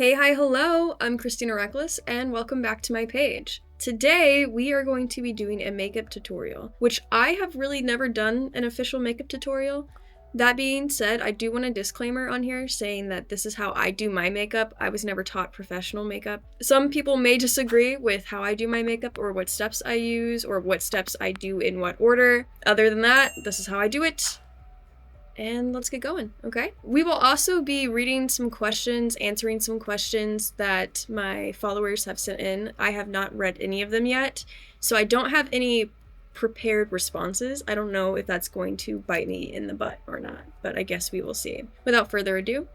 Hey, hi, hello, I'm christenareckless and welcome back to my page. Today, we are going to be doing a makeup tutorial, which I have really never done an official makeup tutorial. That being said, I do want a disclaimer on here saying that this is how I do my makeup. I was never taught professional makeup. Some people may disagree with how I do my makeup or what steps I use or what steps I do in what order. Other than that, this is how I do it. And let's get going, okay? We will also be reading some questions, answering some questions that my followers have sent in. I have not read any of them yet, so I don't have any prepared responses. I don't know if that's going to bite me in the butt or not, but I guess we will see. Without further ado,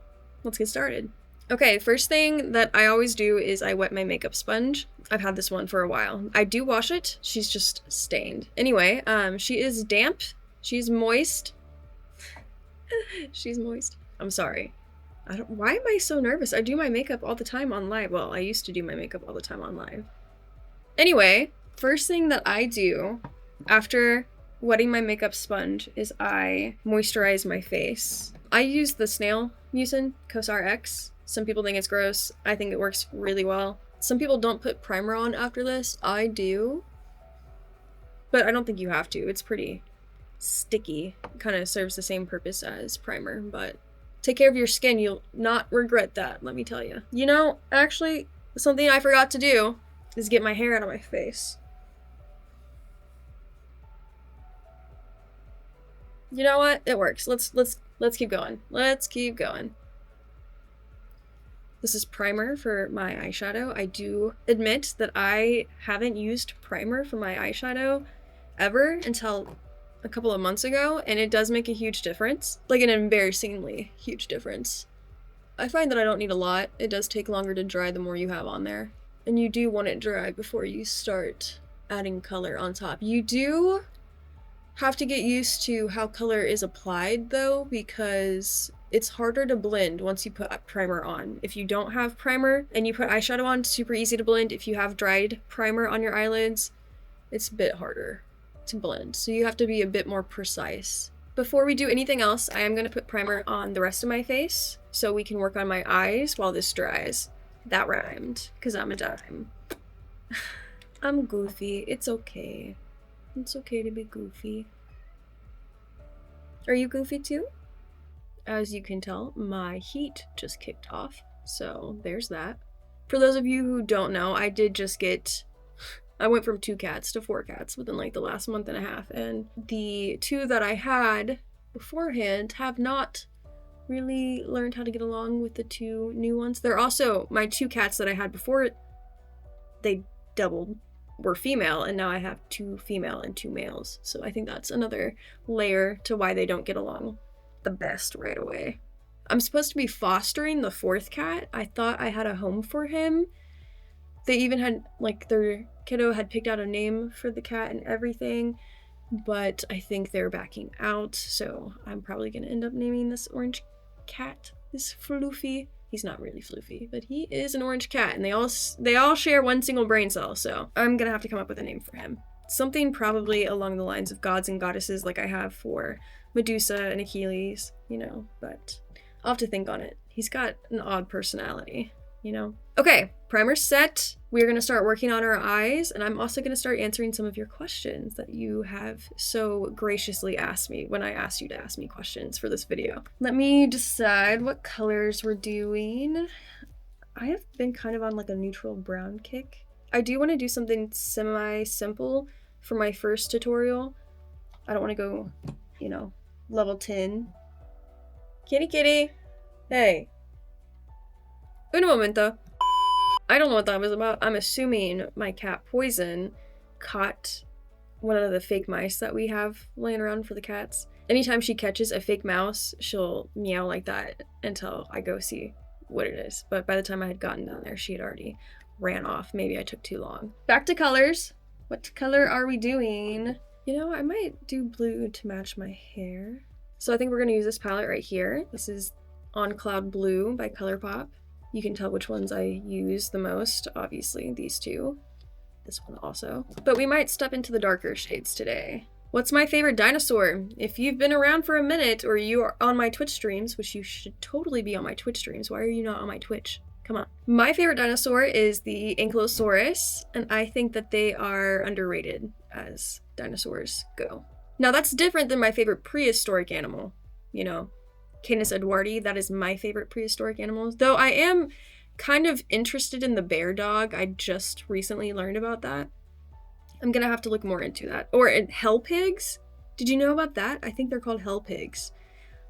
let's get started. Okay, first thing that I always do is I wet my makeup sponge. I've had this one for a while. I do wash it, she's just stained. Anyway, she is damp, she's moist. She's moist. I'm sorry. Why am I so nervous? I do my makeup all the time on live. Well, I used to do my makeup all the time on live. Anyway, first thing that I do after wetting my makeup sponge is I moisturize my face. I use the snail mucin Cosar X. Some people think it's gross. I think it works really well. Some people don't put primer on after this. I do. But I don't think you have to. It's pretty sticky. Kind of serves the same purpose as primer, but take care of your skin. You'll not regret that, let me tell you. You know, actually, something I forgot to do is get my hair out of my face. You know what? It works. Let's keep going. Let's keep going. This is primer for my eyeshadow. I do admit that I haven't used primer for my eyeshadow ever until a couple of months ago, and it does make a huge difference. Like an embarrassingly huge difference. I find that I don't need a lot. It does take longer to dry the more you have on there. And you do want it dry before you start adding color on top. You do have to get used to how color is applied though, because it's harder to blend once you put primer on. If you don't have primer and you put eyeshadow on, it's super easy to blend. If you have dried primer on your eyelids, it's a bit harder to blend, so you have to be a bit more precise. Before we do anything else, I am going to put primer on the rest of my face so we can work on my eyes while this dries. That rhymed, because I'm a dime. I'm goofy. It's okay. It's okay to be goofy. Are you goofy too? As you can tell, my heat just kicked off, so there's that. For those of you who don't know, I went from 2 cats to 4 cats within like the last month and a half, and the 2 that I had beforehand have not really learned how to get along with the 2 new ones. They're also, my 2 cats that I had before they doubled were female, and now I have 2 female and 2 males. So I think that's another layer to why they don't get along the best right away. I'm supposed to be fostering the 4th cat. I thought I had a home for him. They even had, like, their kiddo had picked out a name for the cat and everything, but I think they're backing out, so I'm probably gonna end up naming this orange cat, this floofy. He's not really floofy, but he is an orange cat, and they all share one single brain cell, so I'm gonna have to come up with a name for him. Something probably along the lines of gods and goddesses like I have for Medusa and Achilles, you know, but I'll have to think on it. He's got an odd personality, you know? Okay, primer's set. We're gonna start working on our eyes, and I'm also gonna start answering some of your questions that you have so graciously asked me when I asked you to ask me questions for this video. Let me decide what colors we're doing. I have been kind of on like a neutral brown kick. I do want to do something semi-simple for my first tutorial. I don't want to go, you know, level 10. Kitty! Hey. Un momento. I don't know what that was about. I'm assuming my cat Poison caught one of the fake mice that we have laying around for the cats. Anytime she catches a fake mouse, she'll meow like that until I go see what it is. But by the time I had gotten down there, she had already ran off. Maybe I took too long. Back to colors. What color are we doing? You know, I might do blue to match my hair. So I think we're gonna use this palette right here. This is On Cloud Blue by ColourPop. You can tell which ones I use the most, obviously, these 2. This one also. But we might step into the darker shades today. What's my favorite dinosaur? If you've been around for a minute or you are on my Twitch streams, which you should totally be on my Twitch streams, why are you not on my Twitch? Come on. My favorite dinosaur is the Ankylosaurus, and I think that they are underrated as dinosaurs go. Now that's different than my favorite prehistoric animal, you know, Canis edwardi. That is my favorite prehistoric animal. Though I am kind of interested in the bear dog. I just recently learned about that. I'm gonna have to look more into that. Or hell pigs. Did you know about that? I think they're called hell pigs.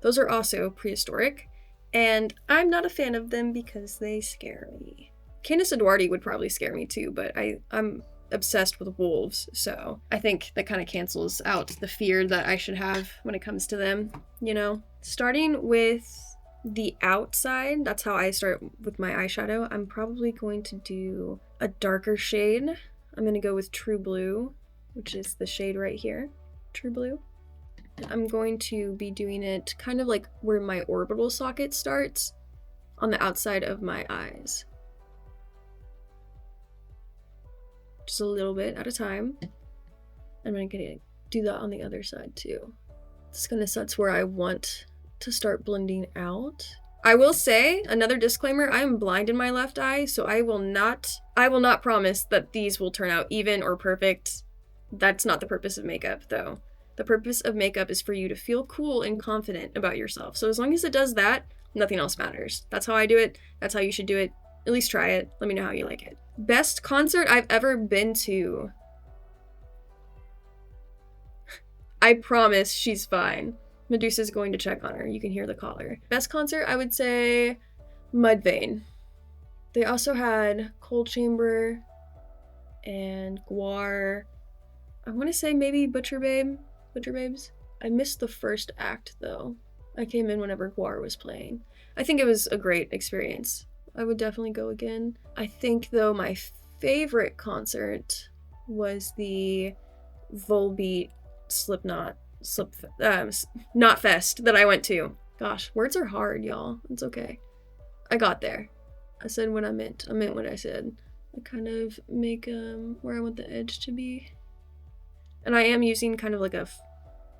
Those are also prehistoric, and I'm not a fan of them because they scare me. Canis edwardi would probably scare me too, but I'm obsessed with wolves, so I think that kind of cancels out the fear that I should have when it comes to them, you know? Starting with the outside, that's how I start with my eyeshadow. I'm probably going to do a darker shade. I'm going to go with True Blue, which is the shade right here, True Blue. I'm going to be doing it kind of like where my orbital socket starts, on the outside of my eyes. Just a little bit at a time. I'm going to do that on the other side too. This kind of sets where I want to start blending out. I will say, another disclaimer, I am blind in my left eye, so I will not promise that these will turn out even or perfect. That's not the purpose of makeup, though. The purpose of makeup is for you to feel cool and confident about yourself. So as long as it does that, nothing else matters. That's how I do it. That's how you should do it. At least try it. Let me know how you like it. Best concert I've ever been to. I promise she's fine. Medusa's going to check on her. You can hear the collar. Best concert, I would say Mudvayne. They also had Cold Chamber and Guar. I want to say maybe Butcher Babes. I missed the first act though. I came in whenever Guar was playing. I think it was a great experience. I would definitely go again. I think though my favorite concert was the Volbeat Not Fest that I went to. Gosh, words are hard, y'all. It's okay. I got there. I said what I meant. I meant what I said. I kind of make where I want the edge to be. And I am using kind of like a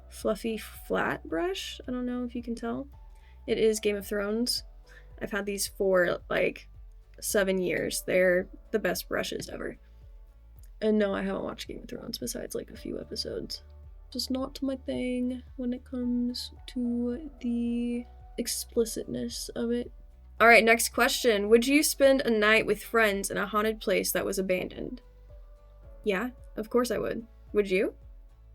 fluffy flat brush. I don't know if you can tell. It is Game of Thrones. I've had these for like 7 years. They're the best brushes ever. And no, I haven't watched Game of Thrones besides like a few episodes. Just not my thing when it comes to the explicitness of it. All right, next question. Would you spend a night with friends in a haunted place that was abandoned? Yeah, of course I would. Would you?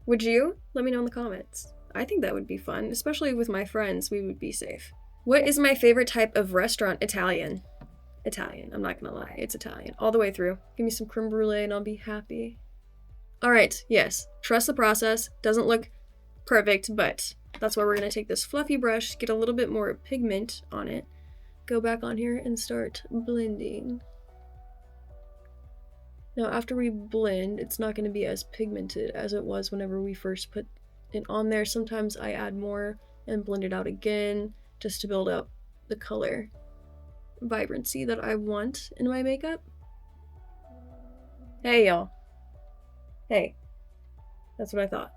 Would you? Let me know in the comments. I think that would be fun, especially with my friends. We would be safe. What is my favorite type of restaurant? Italian. Italian. I'm not gonna lie. It's Italian. All the way through. Give me some creme brulee and I'll be happy. All right. Yes. Trust the process. Doesn't look perfect, but that's why we're gonna take this fluffy brush, get a little bit more pigment on it, go back on here and start blending. Now, after we blend, it's not going to be as pigmented as it was whenever we first put it on there. Sometimes I add more and blend it out again just to build up the color vibrancy that I want in my makeup. Hey, y'all. Hey. That's what I thought.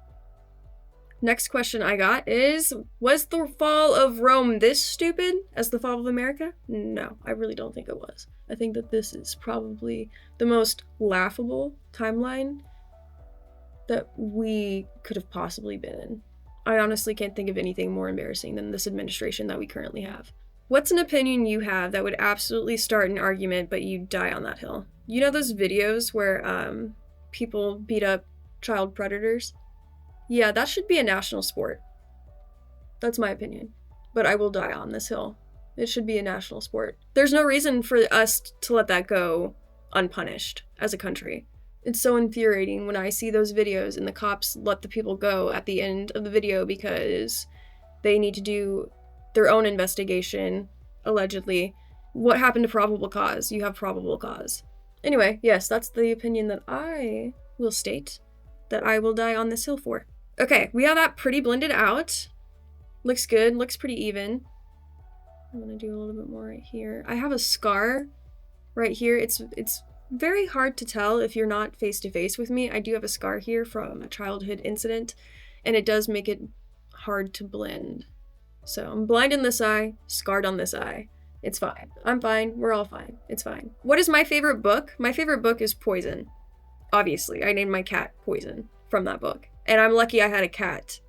Next question I got is, was the fall of Rome this stupid as the fall of America? No, I really don't think it was. I think that this is probably the most laughable timeline that we could have possibly been in. I honestly can't think of anything more embarrassing than this administration that we currently have. What's an opinion you have that would absolutely start an argument but you die on that hill? You know those videos where people beat up child predators? Yeah, that should be a national sport. That's my opinion. But I will die on this hill. It should be a national sport. There's no reason for us to let that go unpunished as a country. It's so infuriating when I see those videos and the cops let the people go at the end of the video because they need to do their own investigation, allegedly. What happened to probable cause? You have probable cause. Anyway, yes, that's the opinion that I will state that I will die on this hill for. Okay, we have that pretty blended out. Looks good, looks pretty even. I'm gonna do a little bit more right here. I have a scar right here. It's very hard to tell if you're not face to face with me. I do have a scar here from a childhood incident, and it does make it hard to blend. So I'm blind in this eye, scarred on this eye. It's fine. I'm fine. We're all fine. It's fine. What is my favorite book? My favorite book is Poison. Obviously, I named my cat Poison from that book. And I'm lucky I had a cat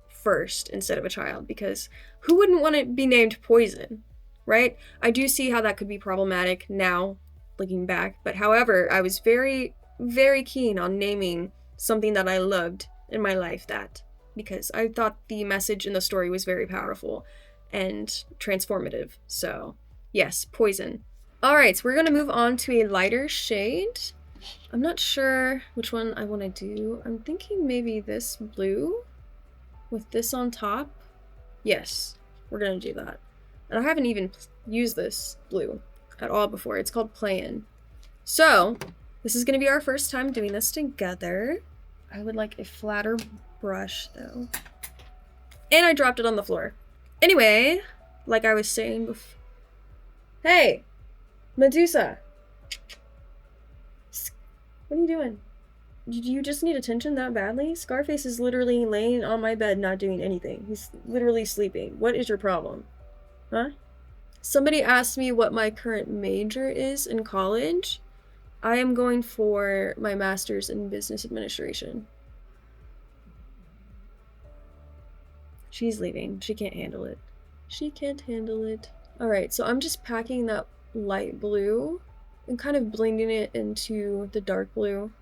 first instead of a child, because who wouldn't want to be named Poison, right? I do see how that could be problematic now, looking back. But however, I was very, very keen on naming something that I loved in my life that, because I thought the message in the story was very powerful and transformative. So yes, Poison. All right, so we're gonna move on to a lighter shade. I'm not sure which one I want to do. I'm thinking maybe this blue with this on top. Yes, we're gonna do that. And I haven't even used this blue at all before. It's called Playin'. So this is gonna be our first time doing this together. I would like a flatter brush though. And I dropped it on the floor. Anyway, like I was saying before. Hey, Medusa. What are you doing? Did you just need attention that badly? Scarface is literally laying on my bed not doing anything. He's literally sleeping. What is your problem? Huh? Somebody asked me what my current major is in college. I am going for my master's in business administration. She's leaving. She can't handle it. She can't handle it. Alright, so I'm just packing that light blue and kind of blending it into the dark blue.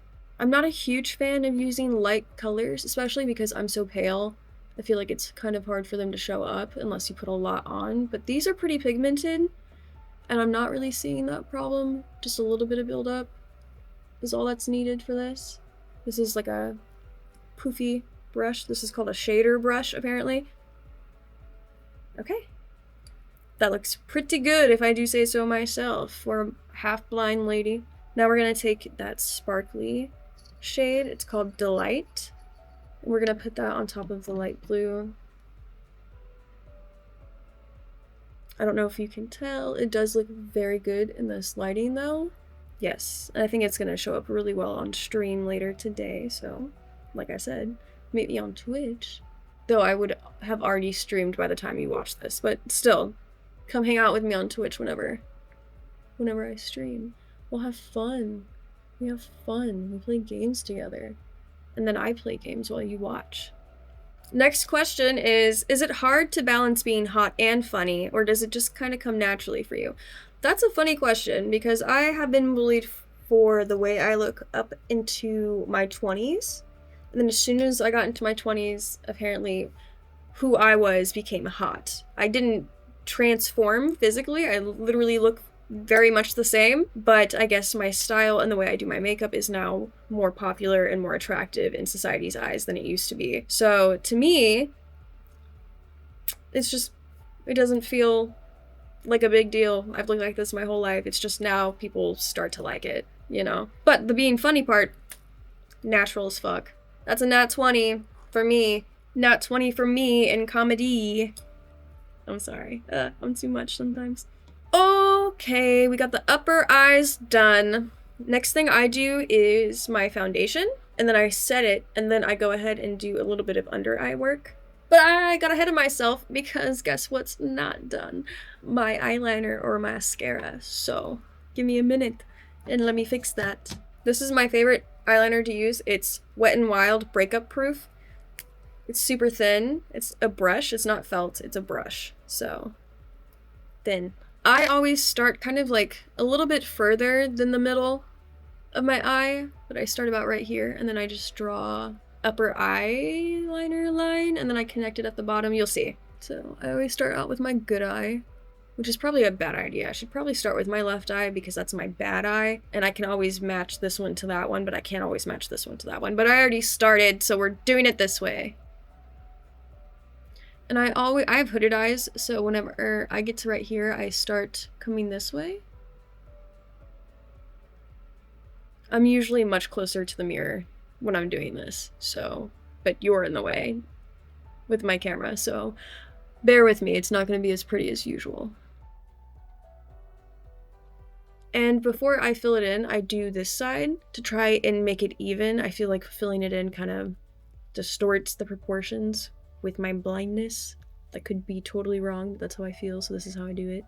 I'm not a huge fan of using light colors, especially because I'm so pale. I feel like it's kind of hard for them to show up unless you put a lot on. But these are pretty pigmented, and I'm not really seeing that problem. Just a little bit of buildup is all that's needed for this. This is like a poofy brush. This is called a shader brush, apparently. Okay. That looks pretty good if I do say so myself for a half-blind lady. Now we're going to take that sparkly shade. It's called Delight. And we're going to put that on top of the light blue. I don't know if you can tell. It does look very good in this lighting though. Yes, and I think it's going to show up really well on stream later today. So, like I said, meet me on Twitch. Though I would have already streamed by the time you watch this, but still, come hang out with me on Twitch whenever I stream. We'll have fun. We have fun. We play games together. And then I play games while you watch. Next question is it hard to balance being hot and funny, or does it just kind of come naturally for you? That's a funny question, because I have been bullied for the way I look up into my 20s. And then as soon as I got into my 20s, apparently who I was became hot. I didn't transform physically. I literally look very much the same, but I guess my style and the way I do my makeup is now more popular and more attractive in society's eyes than it used to be. So to me, it's just, it doesn't feel like a big deal. I've looked like this my whole life. It's just now people start to like it, you know? But the being funny part, natural as fuck. That's a nat 20 for me. Nat 20 for me in comedy. I'm sorry. I'm too much sometimes. Okay, we got the upper eyes done. Next thing I do is my foundation, and then I set it, and then I go ahead and do a little bit of under eye work. But I got ahead of myself because guess what's not done? My eyeliner or mascara. So give me a minute and let me fix that. This is my favorite eyeliner to use. It's Wet n Wild Breakup Proof. It's super thin. It's a brush. It's not felt. It's a brush. So thin. I always start kind of like a little bit further than the middle of my eye, but I start about right here, and then I just draw upper eyeliner line, and then I connect it at the bottom. You'll see. So I always start out with my good eye, which is probably a bad idea. I should probably start with my left eye because that's my bad eye, and I can always match this one to that one, but I can't always match this one to that one. But I already started, so we're doing it this way. And I have hooded eyes, so whenever I get to right here, I start coming this way. I'm usually much closer to the mirror when I'm doing this, so, but you're in the way with my camera, so bear with me, it's not going to be as pretty as usual. And before I fill it in, I do this side to try and make it even. I feel like filling it in kind of distorts the proportions with my blindness. That could be totally wrong, but that's how I feel, so this is how I do it.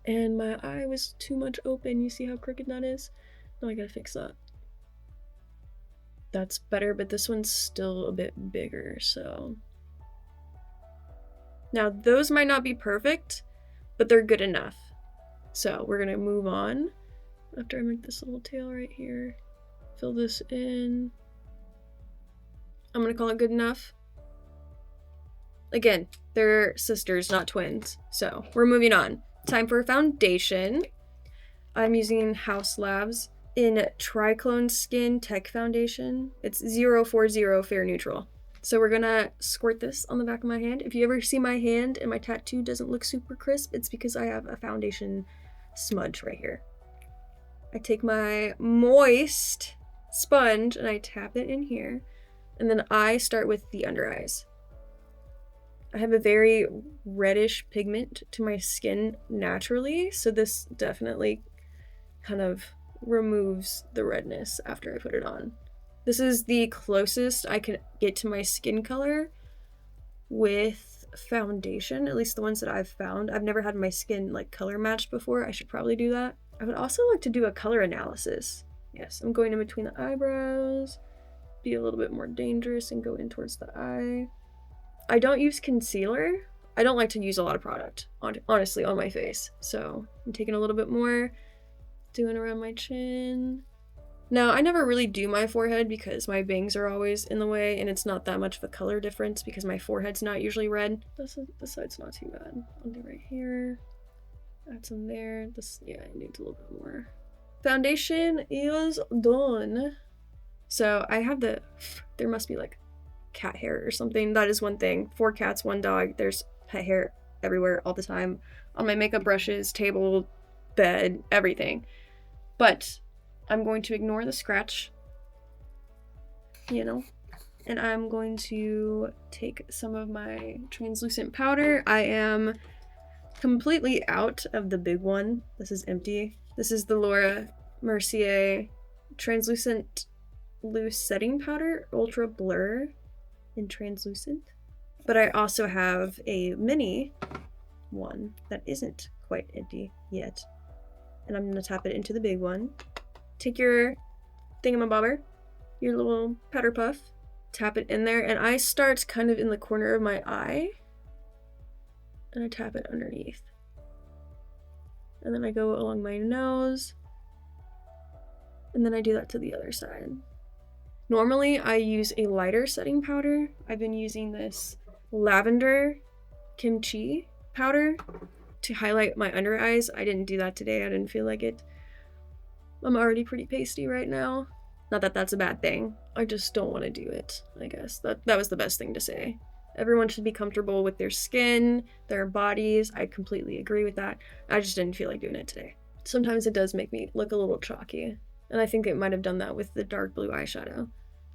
And my eye was too much open. You see how crooked that is? No, I gotta fix that. That's better, but this one's still a bit bigger, so. Now, those might not be perfect, but they're good enough. So we're gonna move on. After I make this little tail right here, fill this in. I'm gonna call it good enough. Again, they're sisters, not twins. So we're moving on. Time for foundation. I'm using House Labs in Triclone Skin Tech Foundation. It's 040 Fair Neutral. So we're gonna squirt this on the back of my hand. If you ever see my hand and my tattoo doesn't look super crisp, it's because I have a foundation smudge right here. I take my moist sponge and I tap it in here. And then I start with the under eyes. I have a very reddish pigment to my skin naturally, so this definitely kind of removes the redness after I put it on. This is the closest I can get to my skin color with foundation, at least the ones that I've found. I've never had my skin like color matched before. I should probably do that. I would also like to do a color analysis. Yes, I'm going in between the eyebrows, be a little bit more dangerous and go in towards the eye. I don't use concealer. I don't like to use a lot of product, honestly, on my face. So I'm taking a little bit more, doing around my chin. Now, I never really do my forehead because my bangs are always in the way and it's not that much of a color difference because my forehead's not usually red. This side's not too bad. I'll do right here. Add some there. This, yeah, I need a little bit more. Foundation is done. So I have there must be like cat hair or something. That is one thing. 4 cats, 1 dog. There's pet hair everywhere all the time. On my makeup brushes, table, bed, everything. But I'm going to ignore the scratch, you know, and I'm going to take some of my translucent powder. I am completely out of the big one. This is empty. This is the Laura Mercier translucent loose setting powder, ultra blur in translucent. But I also have a mini one that isn't quite empty yet. And I'm gonna tap it into the big one. Take your thingamabobber, your little powder puff, tap it in there, and I start kind of in the corner of my eye, and I tap it underneath. And then I go along my nose, and then I do that to the other side. Normally, I use a lighter setting powder. I've been using this lavender kimchi powder to highlight my under eyes. I didn't do that today. I didn't feel like it. I'm already pretty pasty right now. Not that that's a bad thing. I just don't want to do it, I guess. That was the best thing to say. Everyone should be comfortable with their skin, their bodies. I completely agree with that. I just didn't feel like doing it today. Sometimes it does make me look a little chalky. And I think it might have done that with the dark blue eyeshadow.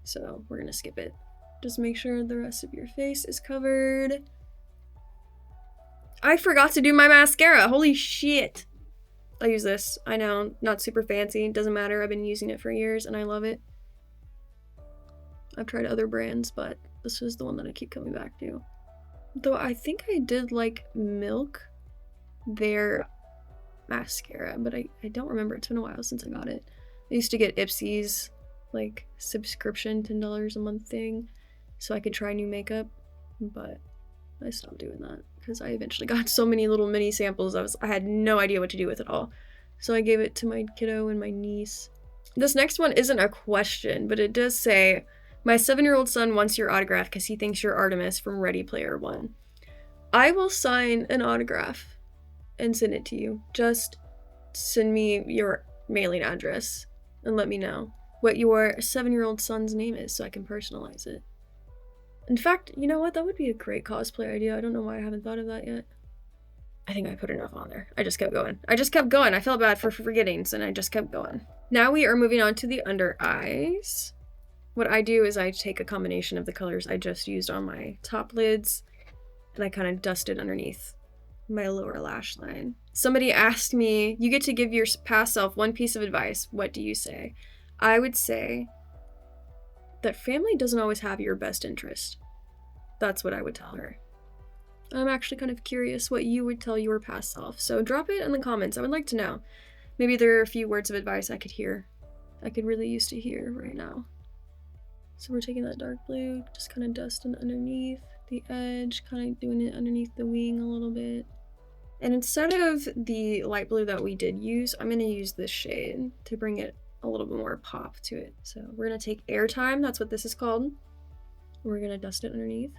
So we're gonna skip it. Just make sure the rest of your face is covered. I forgot to do my mascara. Holy shit. I use this. I know, not super fancy. Doesn't matter. I've been using it for years and I love it. I've tried other brands, but this is the one that I keep coming back to. Though I think I did like Milk, their mascara, but I don't remember. It's been a while since I got it. I used to get Ipsy's like subscription, $10 a month thing, so I could try new makeup, but I stopped doing that because I eventually got so many little mini samples I had no idea what to do with it all. So I gave it to my kiddo and my niece. This next one isn't a question, but it does say, my 7-year-old son wants your autograph because he thinks you're Artemis from Ready Player One. I will sign an autograph and send it to you. Just send me your mailing address and let me know what your 7-year-old son's name is so I can personalize it. In fact, you know what? That would be a great cosplay idea. I don't know why I haven't thought of that yet. I think I put enough on there. I just kept going. I felt bad for forgetting, and I just kept going. Now we are moving on to the under eyes. What I do is I take a combination of the colors I just used on my top lids, and I kind of dust it underneath my lower lash line. Somebody asked me, you get to give your past self one piece of advice. What do you say? I would say that family doesn't always have your best interest. That's what I would tell her. I'm actually kind of curious what you would tell your past self, so drop it in the comments. I would like to know. Maybe there are a few words of advice I could hear. I could really use to hear right now. So we're taking that dark blue, just kind of dusting underneath the edge, kind of doing it underneath the wing a little bit. And instead of the light blue that we did use, I'm going to use this shade to bring it a little bit more pop to it. So we're going to take Airtime, that's what this is called. We're going to dust it underneath.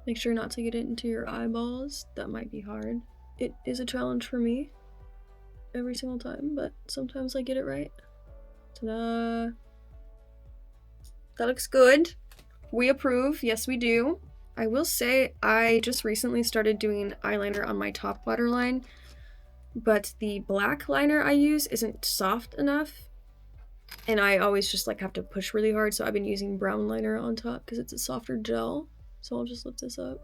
Make sure not to get it into your eyeballs. That might be hard. It is a challenge for me every single time, but sometimes I get it right. Ta-da! That looks good. We approve. Yes, we do. I will say I just recently started doing eyeliner on my top waterline, but the black liner I use isn't soft enough, and I always just like have to push really hard, so I've been using brown liner on top because it's a softer gel. So I'll just lift this up.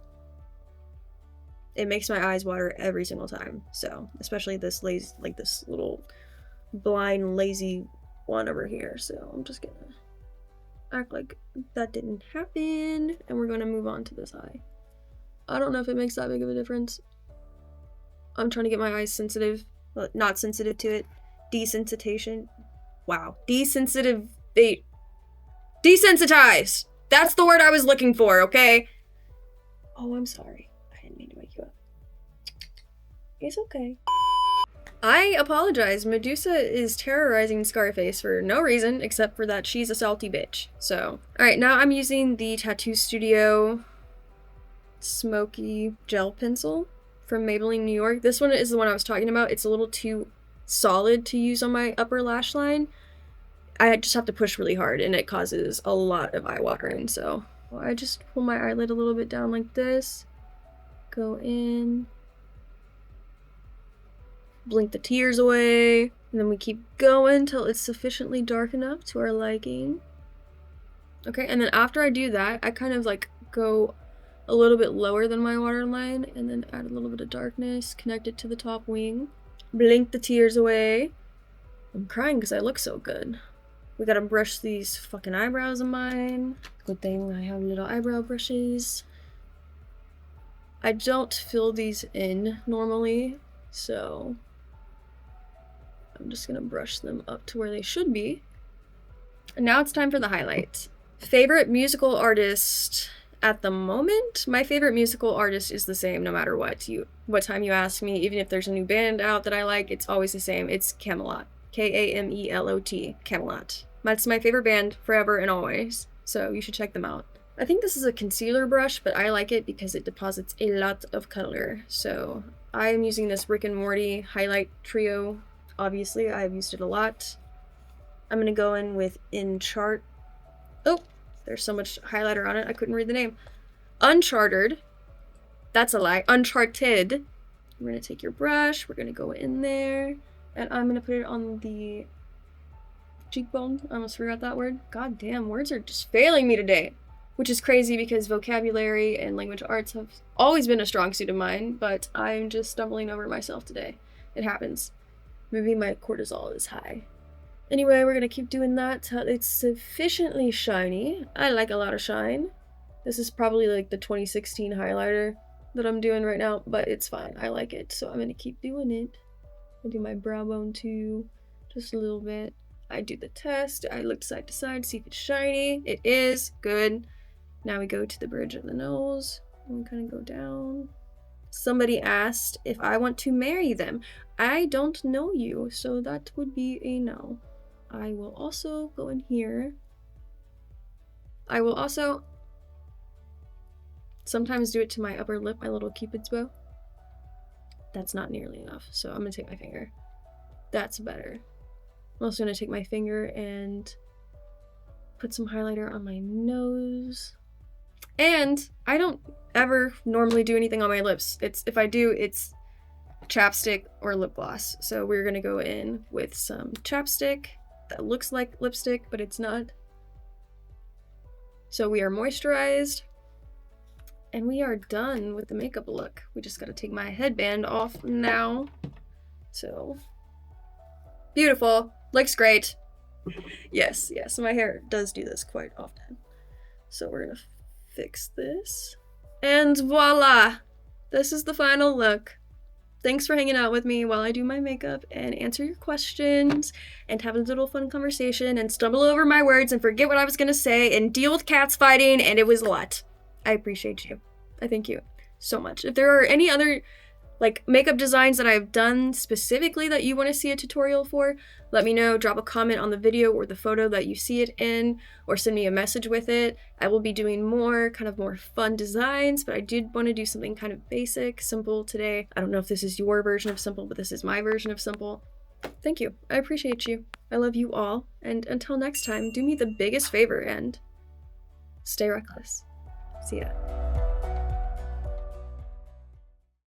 It makes my eyes water every single time, so especially this lazy, like this little blind lazy one over here. So I'm just gonna act like that didn't happen, and we're gonna move on to this eye. I don't know if it makes that big of a difference. I'm trying to get my eyes sensitive, well, not sensitive to it. Desensitization. Wow. Desensitized. That's the word I was looking for, okay? Oh, I'm sorry. I didn't mean to wake you up. It's okay. I apologize. Medusa is terrorizing Scarface for no reason except for that she's a salty bitch. So, alright, now I'm using the Tattoo Studio Smoky Gel Pencil from Maybelline, New York. This one is the one I was talking about. It's a little too solid to use on my upper lash line. I just have to push really hard and it causes a lot of eye watering. So I just pull my eyelid a little bit down like this. Go in. Blink the tears away, and then we keep going till it's sufficiently dark enough to our liking. Okay, and then after I do that, I kind of like go a little bit lower than my waterline and then add a little bit of darkness, connect it to the top wing, blink the tears away. I'm crying because I look so good. We gotta brush these fucking eyebrows of mine. Good thing I have little eyebrow brushes. I don't fill these in normally, so I'm just gonna brush them up to where they should be. And now it's time for the highlight. Favorite musical artist at the moment? My favorite musical artist is the same no matter what time you ask me. Even if there's a new band out that I like, it's always the same. It's Camelot. K-A-M-E-L-O-T. Camelot. That's my favorite band forever and always. So you should check them out. I think this is a concealer brush, but I like it because it deposits a lot of color. So I'm using this Rick and Morty highlight trio. Obviously, I've used it a lot. I'm gonna go in with Oh, there's so much highlighter on it, I couldn't read the name. Uncharted. That's a lie. Uncharted. We're gonna take your brush, we're gonna go in there, and I'm gonna put it on the cheekbone. I almost forgot that word. God damn, words are just failing me today. Which is crazy because vocabulary and language arts have always been a strong suit of mine, but I'm just stumbling over myself today. It happens. Maybe my cortisol is high. Anyway, we're gonna keep doing that till it's sufficiently shiny. I like a lot of shine. This is probably like the 2016 highlighter that I'm doing right now, but it's fine. I like it, so I'm gonna keep doing it. I do my brow bone too, just a little bit. I do the test. I look side to side, see if it's shiny. It is. Good. Now we go to the bridge of the nose, and we kind of go down. Somebody asked if I want to marry them. I don't know you, so that would be a no. I will also go in here. I will also sometimes do it to my upper lip, my little cupid's bow. That's not nearly enough, so I'm gonna take my finger. That's better. I'm also gonna take my finger and put some highlighter on my nose. And I don't ever normally do anything on my lips. If I do, it's chapstick or lip gloss. So we're gonna go in with some chapstick that looks like lipstick, but it's not. So we are moisturized and we are done with the makeup look. We just gotta take my headband off now. So beautiful, looks great. Yes, my hair does do this quite often. So we're gonna fix this. And voila! This is the final look. Thanks for hanging out with me while I do my makeup and answer your questions and have a little fun conversation and stumble over my words and forget what I was gonna say and deal with cats fighting, and it was a lot. I appreciate you. I thank you so much. If there are any other like makeup designs that I've done specifically that you want to see a tutorial for, let me know. Drop a comment on the video or the photo that you see it in, or send me a message with it. I will be doing more fun designs, but I did want to do something kind of basic, simple today. I don't know if this is your version of simple, but this is my version of simple. Thank you. I appreciate you. I love you all. And until next time, do me the biggest favor and stay reckless. See ya.